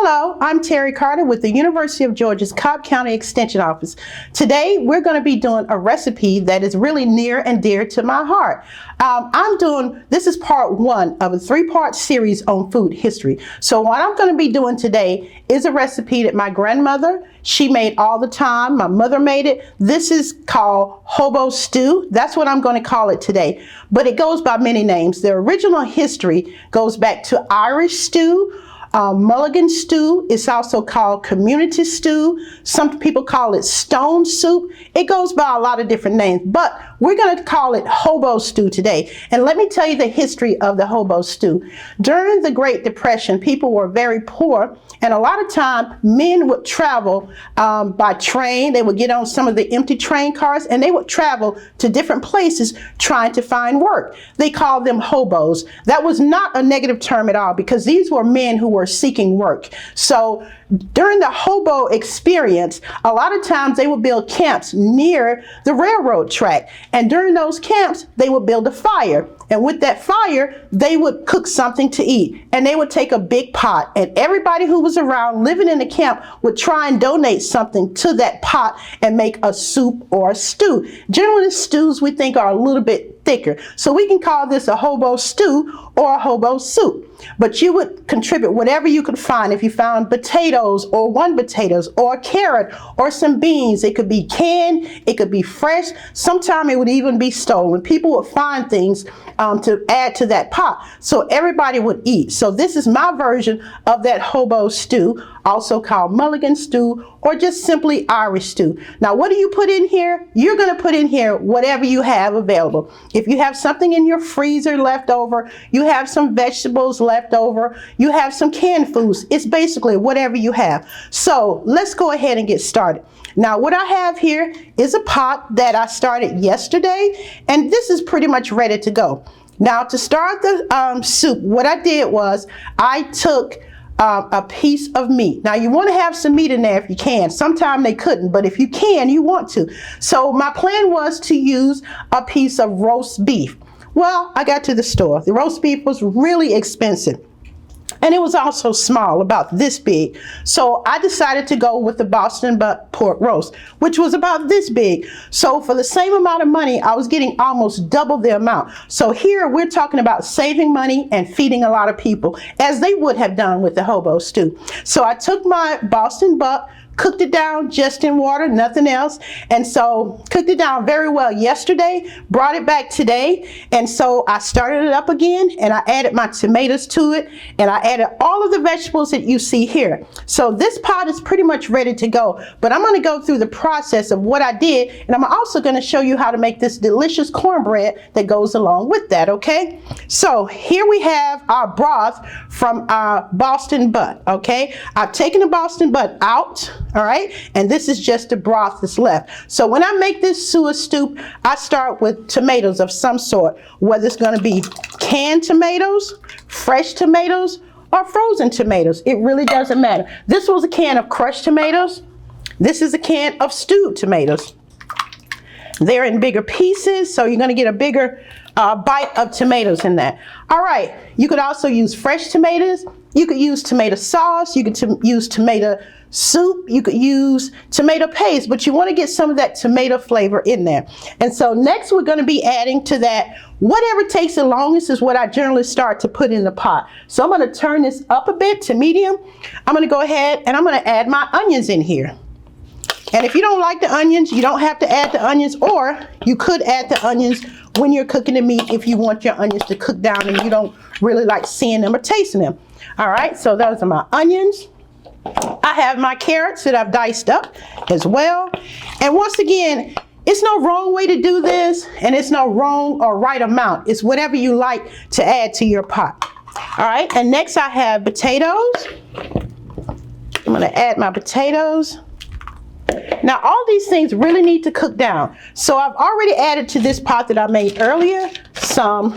Hello, I'm Terry Carter with the University of Georgia's Cobb County Extension Office. Today, we're going to be doing a recipe that is really near and dear to my heart. This is part one of a three-part series on food history. So what I'm going to be doing today is a recipe that my grandmother, she made all the time. My mother made it. This is called Hobo stew. That's what I'm going to call it today. But it goes by many names. The original history goes back to Irish stew, mulligan stew. It's also called community stew. Some people call it stone soup. It goes by a lot of different names, but we're going to call it hobo stew today. And let me tell you the history of the hobo stew. During the Great Depression, people were very poor, and a lot of time men would travel by train. They would get on some of the empty train cars and they would travel to different places trying to find work. They called them hobos. That was not a negative term at all, because these were men who were seeking work. So during the hobo experience, a lot of times they would build camps near the railroad track. And during those camps, they would build a fire. And with that fire, they would cook something to eat. And they would take a big pot. And everybody who was around living in the camp would try and donate something to that pot and make a soup or a stew. Generally, stews we think are a little bit thicker. So we can call this a hobo stew or a hobo soup. But you would contribute whatever you could find. If you found potatoes or one potatoes or a carrot or some beans, it could be canned, it could be fresh. Sometimes it would even be stolen. People would find things to add to that pot, so everybody would eat. So this is my version of that hobo stew, also called mulligan stew or just simply Irish stew. Now, what do you put in here? You're going to put in here whatever you have available. If you have something in your freezer left over, you have some vegetables left over, you have some canned foods, it's basically whatever you have. So let's go ahead and get started. Now, what I have here is a pot that I started yesterday, and this is pretty much ready to go. Now, to start the soup, what I did was I took a piece of meat. Now, you want to have some meat in there if you can. Sometimes they couldn't, but if you can, you want to. So my plan was to use a piece of roast beef. Well, I got to the store. The roast beef was really expensive. And it was also small, about this big. So I decided to go with the Boston butt pork roast, which was about this big. So for the same amount of money, I was getting almost double the amount. So here we're talking about saving money and feeding a lot of people, as they would have done with the hobo stew. So I took my Boston butt, cooked it down just in water, nothing else. And so cooked it down very well yesterday, brought it back today. And so I started it up again and I added my tomatoes to it and I added all of the vegetables that you see here. So this pot is pretty much ready to go, but I'm going to go through the process of what I did, and I'm also going to show you how to make this delicious cornbread that goes along with that, okay? So here we have our broth from our Boston butt, okay? I've taken the Boston butt out. All right, and this is just the broth that's left. So when I make this sewer stew, I start with tomatoes of some sort, whether it's going to be canned tomatoes, fresh tomatoes, or frozen tomatoes. It really doesn't matter. This was a can of crushed tomatoes. This is a can of stewed tomatoes. They're in bigger pieces, so you're going to get a bigger bite of tomatoes in that. All right, you could also use fresh tomatoes. You could use tomato sauce. You could use tomato soup. You could use tomato paste, but you want to get some of that tomato flavor in there. And so next we're going to be adding to that whatever takes the longest is what I generally start to put in the pot. So I'm going to turn this up a bit to medium. I'm going to go ahead and I'm going to add my onions in here. And if you don't like the onions, you don't have to add the onions, or you could add the onions when you're cooking the meat if you want your onions to cook down and you don't really like seeing them or tasting them. All right, so those are my onions. I have my carrots that I've diced up as well. And once again, it's no wrong way to do this, and it's no wrong or right amount. It's whatever you like to add to your pot. All right, and next I have potatoes. I'm going to add my potatoes. Now, all these things really need to cook down. So I've already added to this pot that I made earlier some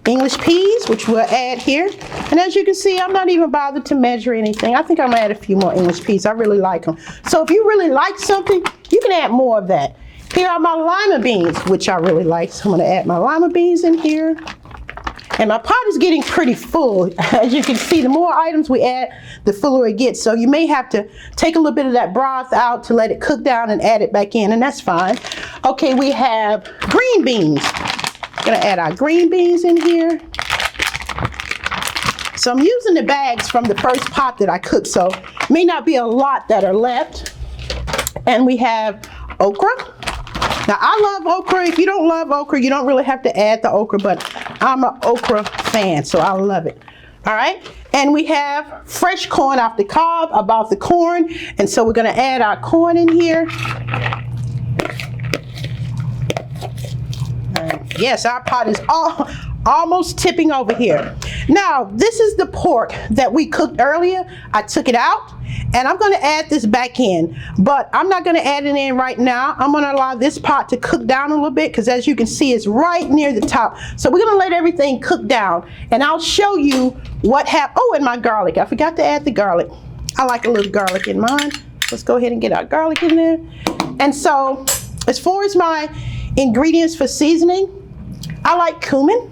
English peas, which we'll add here. And as you can see, I'm not even bothered to measure anything. I think I'm gonna add a few more English peas. I really like them. So if you really like something, you can add more of that. Here are my lima beans, which I really like. So I'm gonna add my lima beans in here. And my pot is getting pretty full. As you can see, the more items we add, the fuller it gets. So you may have to take a little bit of that broth out to let it cook down and add it back in, and that's fine. Okay, we have green beans. Gonna add our green beans in here. So I'm using the bags from the first pot that I cooked, so may not be a lot that are left. And we have okra. Now I love okra. If you don't love okra, you don't really have to add the okra, but I'm an okra fan, so I love it. All right, and we have fresh corn off the cob. I bought the corn, and so we're gonna add our corn in here. Yes, our pot is almost tipping over here. Now, this is the pork that we cooked earlier. I took it out, and I'm gonna add this back in, but I'm not gonna add it in right now. I'm gonna allow this pot to cook down a little bit, because as you can see, it's right near the top. So we're gonna let everything cook down, and I'll show you what happened. Oh, and my garlic. I forgot to add the garlic. I like a little garlic in mine. Let's go ahead and get our garlic in there. And so, as far as my ingredients for seasoning, I like cumin,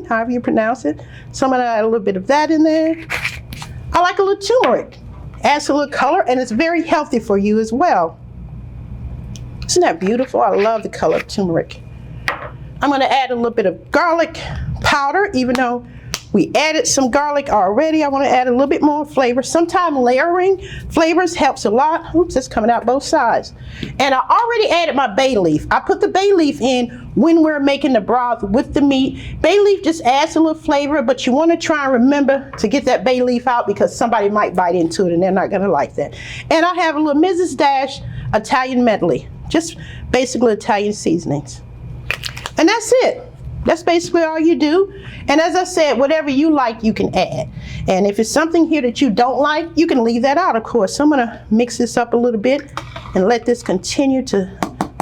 however you pronounce it. So I'm gonna add a little bit of that in there. I like a little turmeric. Adds a little color, and it's very healthy for you as well. Isn't that beautiful? I love the color of turmeric. I'm gonna add a little bit of garlic powder, even though we added some garlic already. I want to add a little bit more flavor. Sometimes layering flavors helps a lot. Oops, it's coming out both sides. And I already added my bay leaf. I put the bay leaf in when we're making the broth with the meat. Bay leaf just adds a little flavor, but you want to try and remember to get that bay leaf out, because somebody might bite into it and they're not going to like that. And I have a little Mrs. Dash Italian medley, just basically Italian seasonings. And that's it. That's basically all you do. And as I said, whatever you like, you can add. And if it's something here that you don't like, you can leave that out, of course. So I'm gonna mix this up a little bit and let this continue to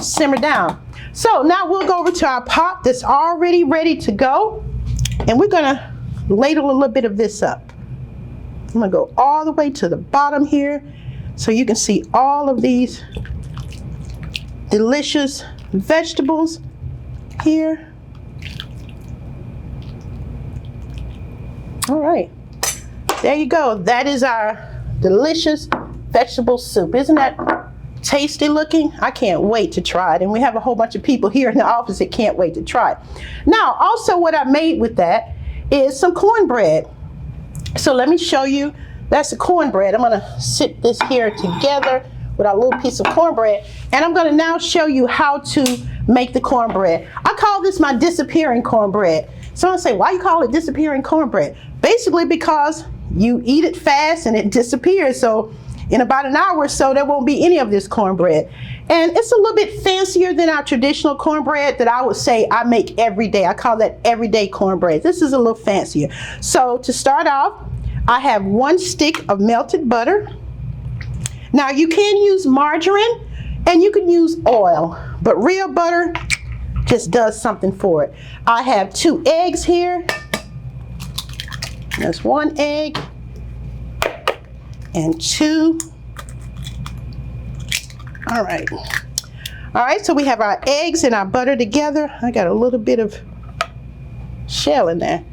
simmer down. So now we'll go over to our pot that's already ready to go. And we're gonna ladle a little bit of this up. I'm gonna go all the way to the bottom here so you can see all of these delicious vegetables here. All right, there you go. That is our delicious vegetable soup. Isn't that tasty looking? I can't wait to try it. And we have a whole bunch of people here in the office that can't wait to try it. Now, also what I made with that is some cornbread. So let me show you. That's the cornbread. I'm gonna sit this here together with our little piece of cornbread. And I'm gonna now show you how to make the cornbread. I call this my disappearing cornbread. Someone say, why you call it disappearing cornbread? Basically because you eat it fast and it disappears. So in about an hour or so, there won't be any of this cornbread. And it's a little bit fancier than our traditional cornbread that I would say I make every day. I call that everyday cornbread. This is a little fancier. So to start off, I have 1 stick of melted butter. Now you can use margarine and you can use oil, but real butter just does something for it. I have 2 eggs here. That's 1 egg and 2. All right. All right, so we have our eggs and our butter together. I got a little bit of shell in there.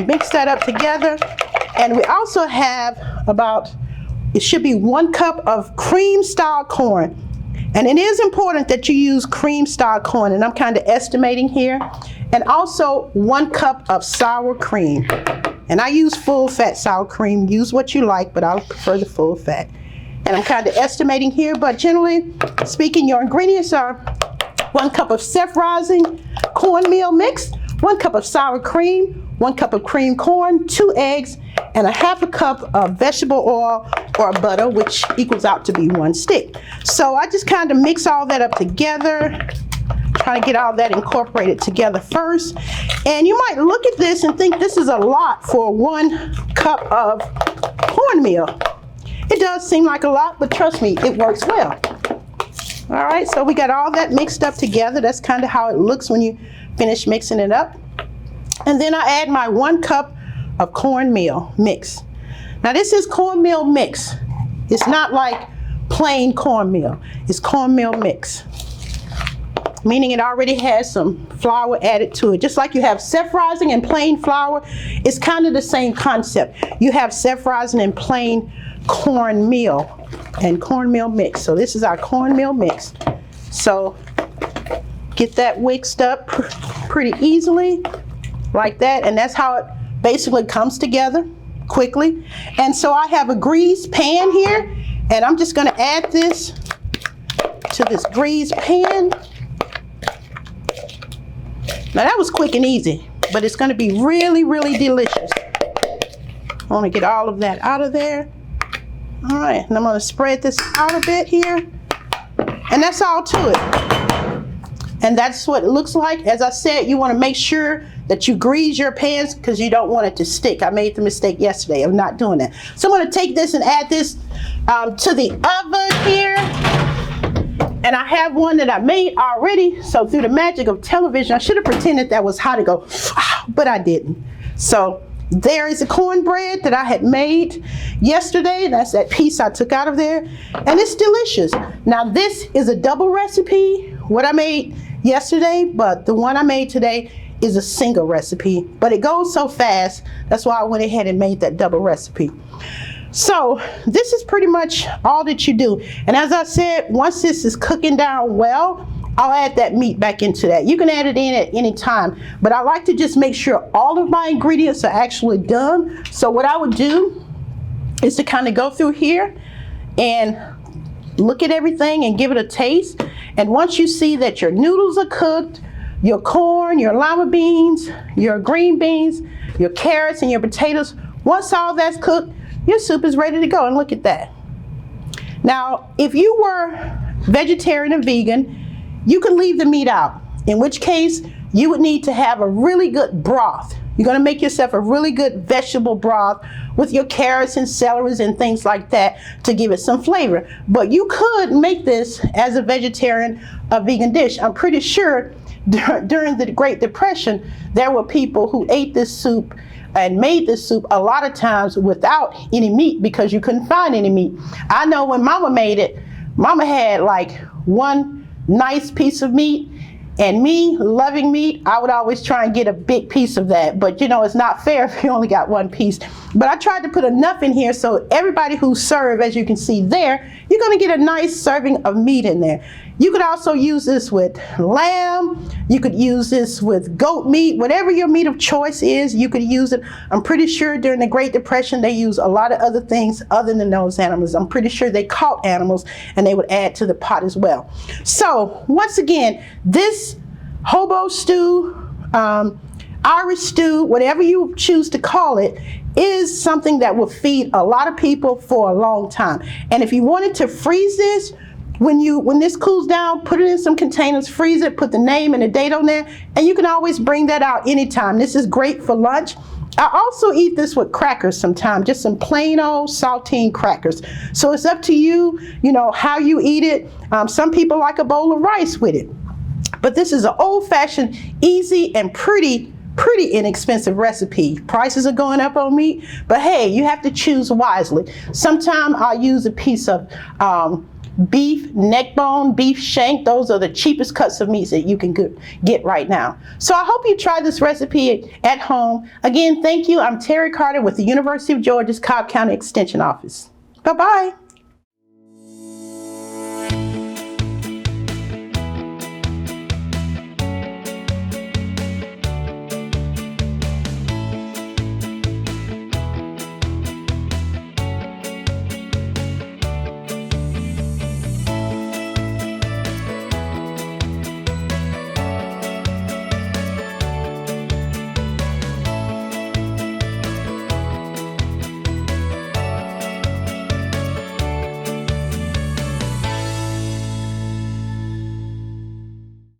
Mix that up together. And we also have it should be 1 cup of cream style corn. And it is important that you use cream style corn, and I'm kind of estimating here. And also 1 cup of sour cream. And I use full fat sour cream. Use what you like, but I prefer the full fat. And I'm kind of estimating here, but generally speaking, your ingredients are 1 cup of self-rising cornmeal mix, 1 cup of sour cream, 1 cup of cream corn, 2 eggs, and 1/2 cup of vegetable oil or butter, which equals out to be 1 stick. So I just kind of mix all that up together, try to get all that incorporated together first. And you might look at this and think this is a lot for 1 cup of cornmeal. It does seem like a lot, but trust me, it works well. All right, so we got all that mixed up together. That's kind of how it looks when you finish mixing it up. And then I add my 1 cup of cornmeal mix. Now this is cornmeal mix. It's not like plain cornmeal. It's cornmeal mix. meaning it already has some flour added to it. Just like you have self-rising and plain flour, it's kind of the same concept. You have self-rising and plain cornmeal and cornmeal mix. So this is our cornmeal mix. So get that mixed up pretty easily like that, and that's how it basically comes together quickly. And so I have a greased pan here, and I'm just going to add this to this greased pan. Now that was quick and easy, but it's going to be really, really delicious. I want to get all of that out of there. All right, and I'm going to spread this out a bit here, and that's all to it. And that's what it looks like. As I said, you want to make sure that you grease your pans because you don't want it to stick. I made the mistake yesterday of not doing that. So I'm going to take this and add this to the oven here. And I have one that I made already. So through the magic of television, I should have pretended that was how to go, but I didn't. So there is a cornbread that I had made yesterday. That's that piece I took out of there. And it's delicious. Now this is a double recipe, what I made yesterday, but the one I made today is a single recipe. But it goes so fast, that's why I went ahead and made that double recipe. So this is pretty much all that you do. And as I said, once this is cooking down well, I'll add that meat back into that. You can add it in at any time, but I like to just make sure all of my ingredients are actually done. So what I would do is to kind of go through here and look at everything and give it a taste. And once you see that your noodles are cooked, your corn, your lima beans, your green beans, your carrots, and your potatoes, once all that's cooked, your soup is ready to go. And look at that. Now, if you were vegetarian and vegan, you can leave the meat out, in which case you would need to have a really good broth. You're going to make yourself a really good vegetable broth with your carrots and celeries and things like that to give it some flavor. But you could make this as a vegetarian or vegan dish. I'm pretty sure during the Great Depression, there were people who ate this soup and made this soup a lot of times without any meat because you couldn't find any meat. I know when Mama made it, Mama had like one nice piece of meat, and me loving meat, I would always try and get a big piece of that. But you know, it's not fair if you only got one piece. But I tried to put enough in here so everybody who served, as you can see there, you're gonna get a nice serving of meat in there. You could also use this with lamb, you could use this with goat meat, whatever your meat of choice is, you could use it. I'm pretty sure during the Great Depression they used a lot of other things other than those animals. I'm pretty sure they caught animals and they would add to the pot as well. So once again, this hobo stew, Irish stew, whatever you choose to call it, is something that will feed a lot of people for a long time. And if you wanted to freeze this, when this cools down, put it in some containers, freeze it, put the name and the date on there, and you can always bring that out anytime. This is great for lunch. I also eat this with crackers sometimes, just some plain old saltine crackers. So it's up to you, you know, how you eat it. Some people like a bowl of rice with it. But this is an old-fashioned, easy and pretty inexpensive recipe. Prices are going up on meat, but hey, you have to choose wisely. Sometimes I'll use a piece of beef neck bone, beef shank. Those are the cheapest cuts of meats that you can get right now. So I hope you try this recipe at home. Again, thank you. I'm Terry Carter with the University of Georgia's Cobb County Extension Office. Bye-bye.